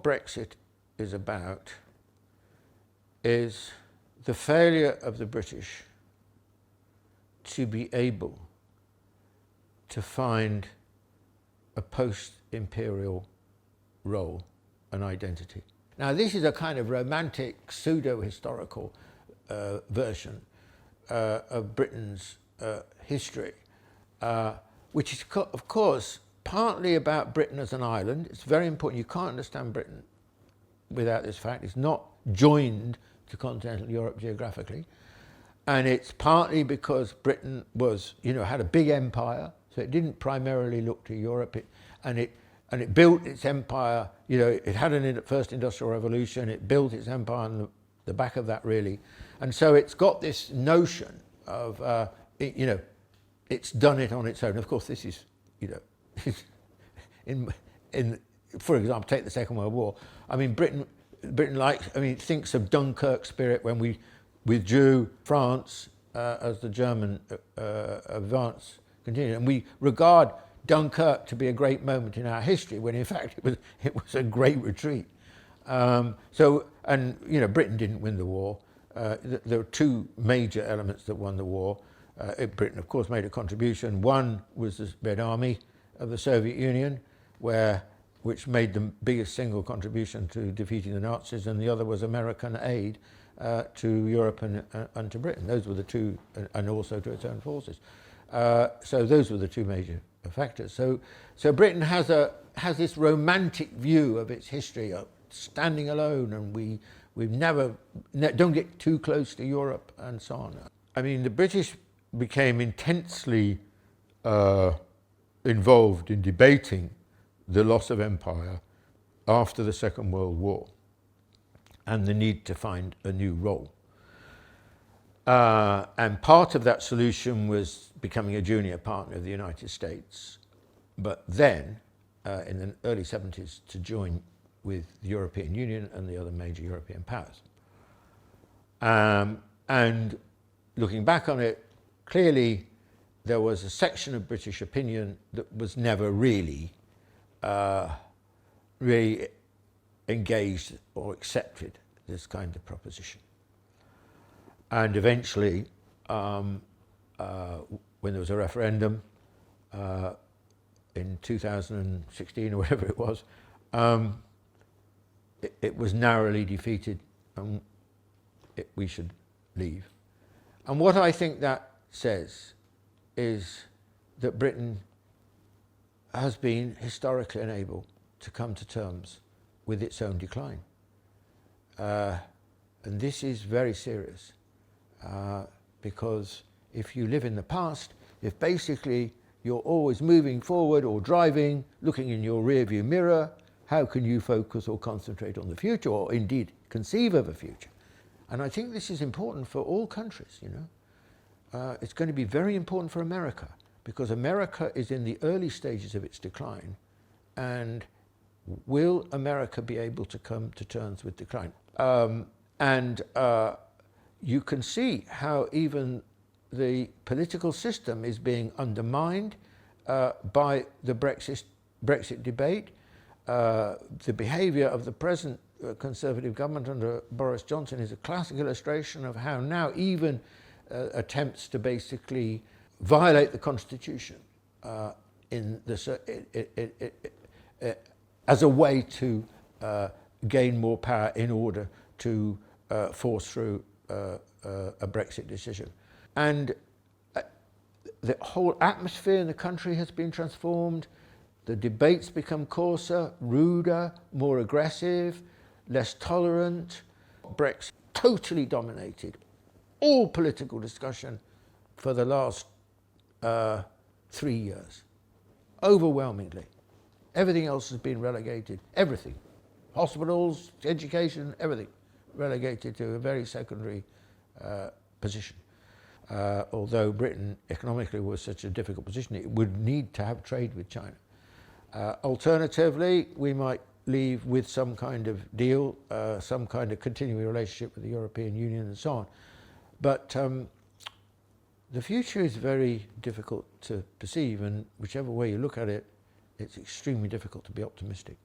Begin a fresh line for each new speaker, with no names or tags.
Brexit is about is the failure of the British to be able to find a post-imperial role and identity. Now, this is a kind of romantic, pseudo-historical version of Britain's history, which is, of course, partly about Britain as an island. It's very important. You can't understand Britain without this fact. It's not joined to continental Europe geographically. And it's partly because Britain was, had a big empire, so it didn't primarily look to Europe. And it built its empire, it had a first industrial revolution, it built its empire on the back of that, really. And so it's got this notion of, it's done it on its own. Of course, this is, for example, take the Second World War. I mean, Britain thinks of Dunkirk spirit when we withdrew France as the German advance continued. And we regard Dunkirk to be a great moment in our history, when in fact it was a great retreat. Britain didn't win the war. There were two major elements that won the war. Britain, of course, made a contribution. One was the Red Army of the Soviet Union, which made the biggest single contribution to defeating the Nazis, and the other was American aid to Europe and to Britain. Those were the two, and also to its own forces. So those were the two major factors. So Britain has this romantic view of its history of standing alone, and we've never don't get too close to Europe and so on. I mean, the British became intensely involved in debating the loss of empire after the Second World War and the need to find a new role. And part of that solution was becoming a junior partner of the United States, but then in the early 70s to join with the European Union and the other major European powers. And looking back on it, clearly there was a section of British opinion that was never really engaged or accepted this kind of proposition. And eventually, when there was a referendum in 2016 or whatever it was, it was narrowly defeated, and we should leave. And what I think that says is that Britain has been historically unable to come to terms with its own decline. And this is very serious, because if you live in the past, if basically you're always moving forward or driving, looking in your rearview mirror, how can you focus or concentrate on the future, or indeed conceive of a future? And I think this is important for all countries, It's going to be very important for America, because America is in the early stages of its decline. And will America be able to come to terms with decline? You can see how even the political system is being undermined by the Brexit debate. The behaviour of the present Conservative government under Boris Johnson is a classic illustration of how now even attempts to basically violate the Constitution as a way to gain more power in order to force through a Brexit decision. And the whole atmosphere in the country has been transformed. The debates become coarser, ruder, more aggressive, less tolerant. Brexit totally dominated all political discussion for the last 3 years, overwhelmingly. Everything else has been relegated, everything. Hospitals, education, everything relegated to a very secondary position. Although Britain economically was such a difficult position, it would need to have trade with China. Alternatively, we might leave with some kind of deal, some kind of continuing relationship with the European Union and so on. But the future is very difficult to perceive, and whichever way you look at it, it's extremely difficult to be optimistic.